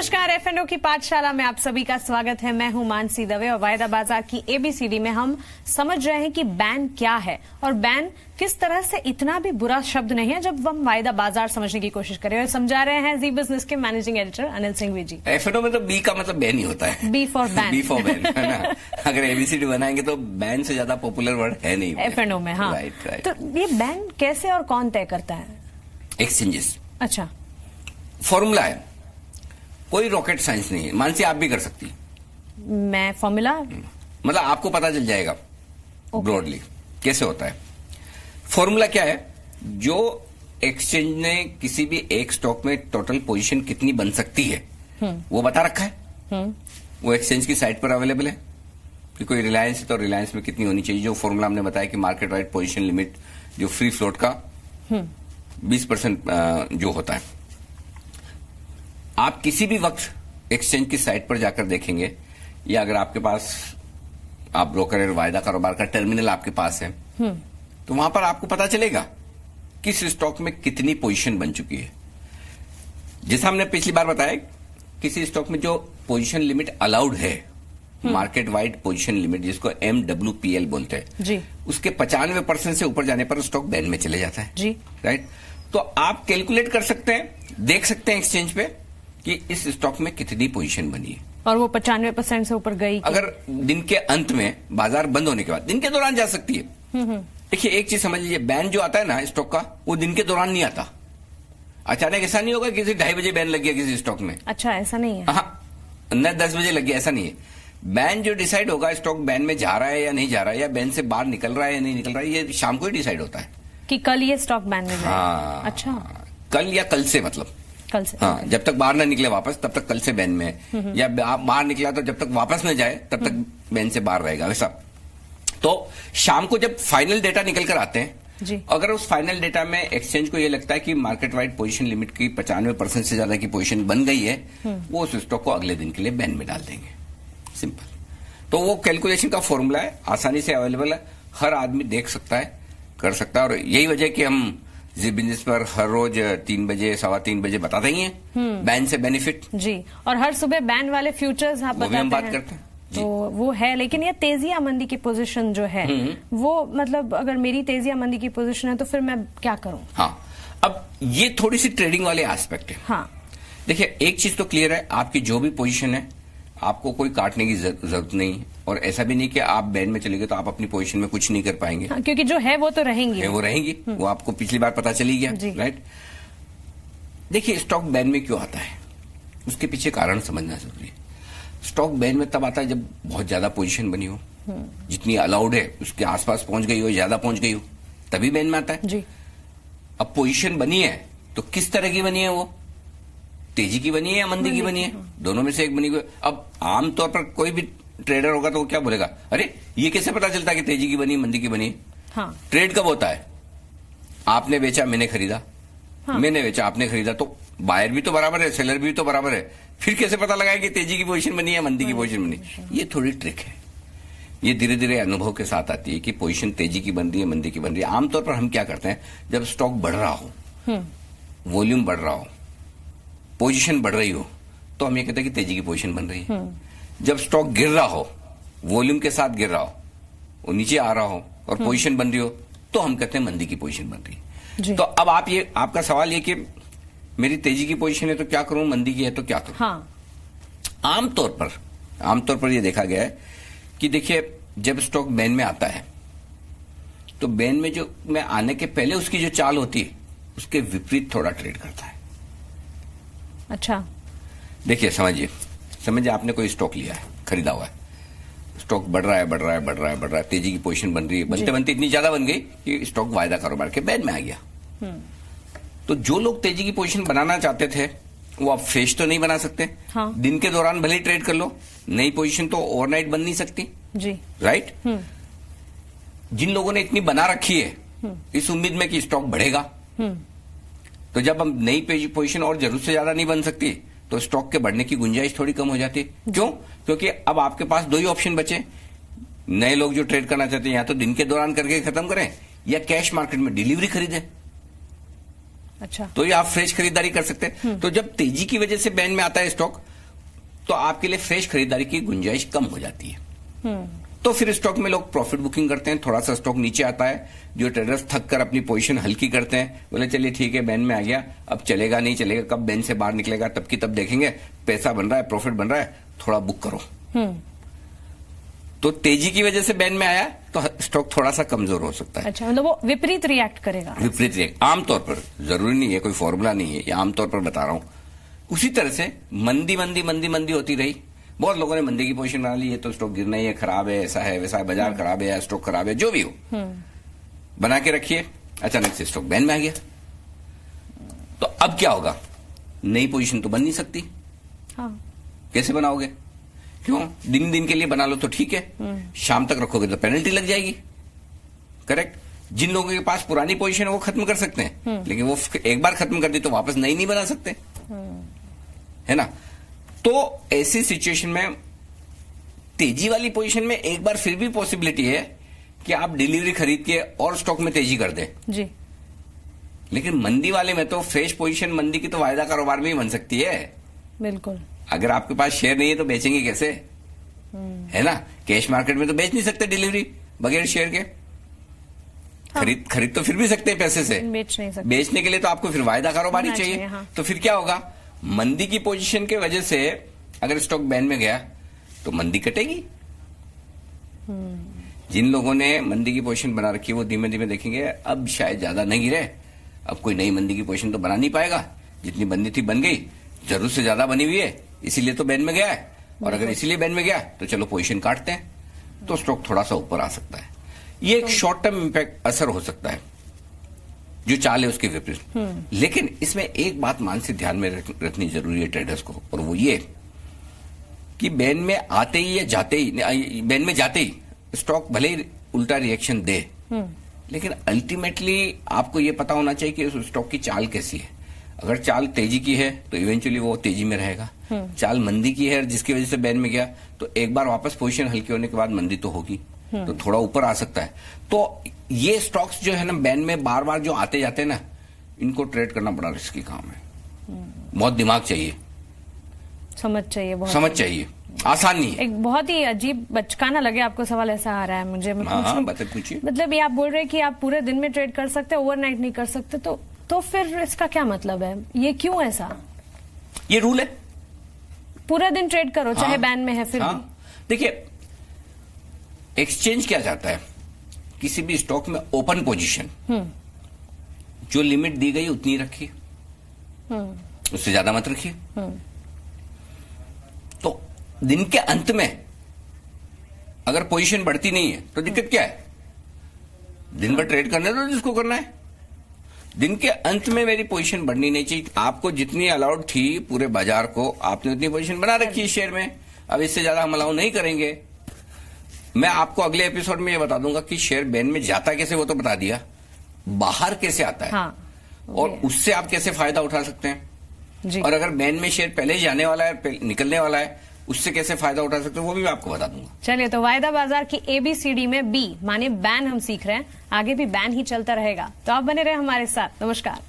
नमस्कार, एफएनओ की पाठशाला में आप सभी का स्वागत है। मैं हूं मानसी दवे और वायदा बाजार की एबीसीडी में हम समझ रहे हैं कि बैन क्या है और बैन किस तरह से इतना भी बुरा शब्द नहीं है जब हम वायदा बाजार समझने की कोशिश करें। और समझा रहे हैं जी बिजनेस के managing editor Anil Singh ji. FNO में तो बी का मतलब बैन ही होता है, B for ban. B for ban है ना। अगर एबीसीडी बनाएंगे तो बैन से ज्यादा पॉपुलर वर्ड है नहीं एफएनओ में। हाँ, राइट। तो ये बैन कैसे और कौन तय करता है? एक्सचेंजेस। अच्छा, फॉर्मूला है, कोई रॉकेट साइंस नहीं है। मानसी आप भी कर सकती है। मैं फॉर्मूला मतलब आपको पता चल जाएगा ब्रॉडली कैसे होता है। फॉर्मूला क्या है? जो एक्सचेंज ने किसी भी एक स्टॉक में टोटल पोजीशन कितनी बन सकती है वो बता रखा है। वो एक्सचेंज की साइट पर अवेलेबल है कि कोई रिलायंस है तो रिलायंस में कितनी होनी चाहिए। जो फॉर्मूला हमने बताया कि मार्केट वाइड पोजीशन लिमिट जो फ्री फ्लोट का 20% जो होता है। आप किसी भी वक्त एक्सचेंज की साइट पर जाकर देखेंगे या अगर आपके पास आप ब्रोकर और वायदा कारोबार का टर्मिनल आपके पास है तो वहां पर आपको पता चलेगा किस स्टॉक में कितनी पोजीशन बन चुकी है। जैसा हमने पिछली बार बताया, किसी स्टॉक में जो पोजीशन लिमिट अलाउड है, मार्केट वाइड पोजीशन लिमिट जिसको MWPL बोलते हैं जी, उसके 95% से ऊपर जाने पर स्टॉक बैन में चले जाता है जी। राइट। तो आप कैलकुलेट कर सकते हैं, देख सकते हैं एक्सचेंज पे कि इस स्टॉक में कितनी पोजीशन बनी है और वो 95% से ऊपर गई। अगर दिन के अंत में बाजार बंद होने के बाद, दिन के दौरान जा सकती है। देखिए एक चीज समझ लीजिए, बैन जो आता है ना स्टॉक का वो दिन के दौरान नहीं आता। अचानक ऐसा नहीं होगा किसी 2:30 बजे बैन लग गया किसी स्टॉक में। अच्छा, ऐसा नहीं है। हाँ, न 10 बजे लग गया, ऐसा नहीं है। बैन जो डिसाइड होगा, स्टॉक बैन में जा रहा है या नहीं जा रहा है या बैन से बाहर निकल रहा है या नहीं निकल रहा है, ये शाम को ही डिसाइड होता है कि कल ये स्टॉक बैन में जाएगा। हाँ, अच्छा, कल या कल से, मतलब कल से। हाँ, जब तक बाहर ना निकले वापस तब तक कल से बैन में है, या बाहर निकला तो जब तक वापस न जाए तब तक बैन से बाहर रहेगा, वैसा। तो शाम को जब फाइनल डेटा निकल कर आते हैं जी, अगर उस फाइनल डेटा में एक्सचेंज को ये लगता है कि मार्केट वाइड पोजीशन लिमिट की 95% से ज्यादा की पोजीशन बन गई है, वो उस स्टॉक को अगले दिन के लिए बैन में डाल देंगे। सिंपल। तो वो कैलकुलेशन का फॉर्मूला है, आसानी से अवेलेबल है, हर आदमी देख सकता है, कर सकता है। और यही वजह कि हम जी बिजनेस पर हर रोज 3 बजे 3:15 बजे बताते ही हैं बैन से बेनिफिट जी। और हर सुबह बैन वाले फ्यूचर्स आप बताते हैं, बात करते हैं तो वो है। लेकिन ये तेजी या मंदी की पोजीशन जो है वो, मतलब अगर मेरी तेजी या मंदी की पोजीशन है तो फिर मैं क्या करूं? हाँ, अब ये थोड़ी सी ट्रेडिंग वाले एस्पेक्ट है। हाँ, देखिए एक चीज तो क्लियर है, आपकी जो भी पोजीशन है आपको कोई काटने की जरूरत नहीं है। और ऐसा भी नहीं कि आप बैन में चले गए तो आप अपनी पोजीशन में कुछ नहीं कर पाएंगे। हाँ, क्योंकि जो है वो तो रहेंगी, वो रहेंगी। वो आपको पिछली बार पता चली गया, राइट। देखिए स्टॉक बैन में क्यों आता है, उसके पीछे कारण समझना जरूरी है। स्टॉक बैन में तब आता है जब बहुत ज्यादा पोजीशन बनी हो, जितनी अलाउड है उसके आसपास पहुंच गई हो, ज्यादा पहुंच गई हो, तभी बैन में आता है जी। अब पोजीशन बनी है तो किस तरह की बनी है, वो तेजी की बनी है या मंदी की बनी है, दोनों में से एक बनी हुई। अब आमतौर पर कोई भी ट्रेडर होगा तो वो क्या बोलेगा, अरे ये कैसे पता चलता है कि तेजी की बनी मंदी की बनी? हाँ, ट्रेड कब होता है? आपने बेचा मैंने खरीदा, हाँ, मैंने बेचा आपने खरीदा, तो बायर भी तो बराबर है, सेलर भी तो बराबर है। फिर कैसे पता लगाए कि तेजी की पोजीशन बनी है मंदी की पोजीशन बनी? ये थोड़ी ट्रिक है, ये धीरे धीरे अनुभव के साथ आती है कि पोजीशन तेजी की बन रही है मंदी की बन रही है। आमतौर पर हम क्या करते हैं, जब स्टॉक बढ़ रहा हो, वॉल्यूम बढ़ रहा हो, पोजीशन बढ़ रही हो, तो हम ये कहते हैं कि तेजी की पोजीशन बन रही है। जब स्टॉक गिर रहा हो, वॉल्यूम के साथ गिर रहा हो, वो नीचे आ रहा हो और पोजीशन बन रही हो, तो हम कहते हैं मंदी की पोजीशन बन रही है। तो अब आप ये, आपका सवाल ये कि मेरी तेजी की पोजीशन है तो क्या करूं, मंदी की है तो क्या करूं? हाँ। आमतौर पर ये देखा गया है कि देखिए जब स्टॉक बैन में आता है तो बैन में जो में आने के पहले उसकी जो चाल होती है उसके विपरीत थोड़ा ट्रेड करता है। अच्छा, देखिए समझिए आपने कोई स्टॉक लिया है, खरीदा हुआ है, स्टॉक बढ़ रहा है, तेजी की पोजीशन बन रही है, बनते बनते इतनी ज्यादा बन गई कि स्टॉक वायदा कारोबार के बैन में आ गया। तो जो लोग तेजी की पोजीशन बनाना चाहते थे वो अब फ्रेश तो नहीं बना सकते। हाँ, दिन के दौरान भले ही ट्रेड कर लो, नई पोजीशन तो ओवरनाइट बन नहीं सकती जी, राइट। जिन लोगों ने इतनी बना रखी है इस उम्मीद में कि स्टॉक बढ़ेगा, तो जब हम नई पोजीशन और जरूरत से ज्यादा नहीं बन सकती तो स्टॉक के बढ़ने की गुंजाइश थोड़ी कम हो जाती है। क्यों? क्योंकि अब आपके पास 2 ही ऑप्शन बचे। नए लोग जो ट्रेड करना चाहते हैं या तो दिन के दौरान करके खत्म करें या कैश मार्केट में डिलीवरी खरीदें। अच्छा, तो ये आप फ्रेश खरीदारी कर सकते हैं। तो जब तेजी की वजह से बैन में आता है स्टॉक तो आपके लिए फ्रेश खरीदारी की गुंजाइश कम हो जाती है। तो फिर स्टॉक में लोग प्रॉफिट बुकिंग करते हैं, थोड़ा सा स्टॉक नीचे आता है, जो ट्रेडर्स थक कर अपनी पोजीशन हल्की करते हैं, बोले चलिए ठीक है बैन में आ गया, अब चलेगा नहीं चलेगा, कब बैन से बाहर निकलेगा तब की तब देखेंगे, पैसा बन रहा है, प्रॉफिट बन रहा है, थोड़ा बुक करो। तो तेजी की वजह से बैन में आया तो स्टॉक थोड़ा सा कमजोर हो सकता है। अच्छा, मतलब वो विपरीत रिएक्ट करेगा। विपरीत रिएक्ट आमतौर पर, जरूरी नहीं है, कोई फॉर्मूला नहीं है, ये आमतौर पर बता रहा हूं। उसी तरह से मंदी मंदी मंदी मंदी होती रही, बहुत लोगों ने मंदी की पोजीशन बना ली, ये तो स्टॉक गिरना ही है, खराब है, ऐसा है वैसा है, बाजार खराब है, स्टॉक खराब है, जो भी हो बना के रखिए, अचानक से स्टॉक बैन में आ गया तो अब क्या होगा? नई पोजीशन तो बन नहीं सकती। हाँ। कैसे बनाओगे? क्यों? दिन दिन के लिए बना लो तो ठीक है, शाम तक रखोगे तो पेनल्टी लग जाएगी। करेक्ट। जिन लोगों के पास पुरानी पोजीशन है वो खत्म कर सकते हैं, लेकिन वो एक बार खत्म कर दी तो वापस नई नहीं बना सकते, है ना। तो ऐसी सिचुएशन में तेजी वाली पोजीशन में एक बार फिर भी पॉसिबिलिटी है कि आप डिलीवरी खरीद के और स्टॉक में तेजी कर दें जी। लेकिन मंदी वाले में तो फ्रेश पोजीशन मंदी की तो वायदा कारोबार में ही बन सकती है। बिल्कुल। अगर आपके पास शेयर नहीं है तो बेचेंगे कैसे, है ना। कैश मार्केट में तो बेच नहीं सकते डिलीवरी बगैर शेयर के। हाँ। खरीद तो फिर भी सकते हैं पैसे से, बेच नहीं सकते। बेचने के लिए तो आपको फिर वायदा कारोबार ही चाहिए। हाँ। तो फिर क्या होगा? मंदी की पोजीशन के वजह से अगर स्टॉक बैन में गया तो मंदी कटेगी। जिन लोगों ने मंदी की पोजीशन बना रखी है वो धीमे धीमे देखेंगे अब शायद ज्यादा नहीं गिरे, अब कोई नई मंदी की पोजीशन तो बना नहीं पाएगा, जितनी बंदी थी बन गई, जरूरत से ज्यादा बनी हुई है, इसीलिए तो बैन में गया है, और अगर इसीलिए बैन में गया तो चलो पोजीशन काटते हैं, तो स्टॉक थोड़ा सा ऊपर आ सकता है। ये एक शॉर्ट टर्म इंपैक्ट असर हो सकता है जो चाल है उसके विपरीत। लेकिन इसमें एक बात मानसिक ध्यान में रखनी जरूरी है ट्रेडर्स को, और वो ये कि बैन में आते ही या जाते ही, बैन में जाते ही स्टॉक भले ही उल्टा रिएक्शन दे, लेकिन अल्टीमेटली आपको ये पता होना चाहिए कि उस स्टॉक की चाल कैसी है। अगर चाल तेजी की है तो इवेंचुअली वो तेजी में रहेगा, चाल मंदी की है जिसकी वजह से बैन में गया तो एक बार वापस पोजीशन हल्की होने के बाद मंदी तो होगी, तो थोड़ा ऊपर आ सकता है। तो ये स्टॉक्स जो है ना बैन में बार बार जो आते जाते हैं ना, इनको ट्रेड करना बड़ा रिस्की काम है, बहुत दिमाग चाहिए, समझ चाहिए, आसान नहीं है। एक बहुत ही अजीब बचकाना लगे आपको सवाल ऐसा आ रहा है मुझे, पूछिए। मतलब ये आप बोल रहे हैं कि आप पूरे दिन में ट्रेड कर सकते हैं, ओवरनाइट नहीं कर सकते, तो फिर इसका क्या मतलब है? ये क्यों ऐसा? ये रूल है, पूरा दिन ट्रेड करो चाहे बैन में है फिर भी। देखिए एक्सचेंज क्या चाहता है, किसी भी स्टॉक में ओपन पोजीशन जो लिमिट दी गई उतनी रखिए, उससे ज्यादा मत रखिए। तो दिन के अंत में अगर पोजीशन बढ़ती नहीं है तो दिक्कत क्या है? दिन भर ट्रेड करने दो जिसको करना है, दिन के अंत में मेरी पोजीशन बढ़नी नहीं चाहिए। आपको जितनी अलाउड थी पूरे बाजार को, आपने उतनी पोजीशन बना रखी है शेयर में, अब इससे ज्यादा हम अलाउ नहीं करेंगे। मैं आपको अगले एपिसोड में ये बता दूंगा कि शेयर बैन में जाता कैसे, वो तो बता दिया, बाहर कैसे आता है। हाँ, और उससे आप कैसे फायदा उठा सकते हैं जी। और अगर बैन में शेयर पहले जाने वाला है, निकलने वाला है, उससे कैसे फायदा उठा सकते हैं वो भी मैं आपको बता दूंगा। चलिए, तो वायदा बाजार की ABCD में B माने बैन हम सीख रहे हैं, आगे भी बैन ही चलता रहेगा, तो आप बने रहे हमारे साथ। नमस्कार।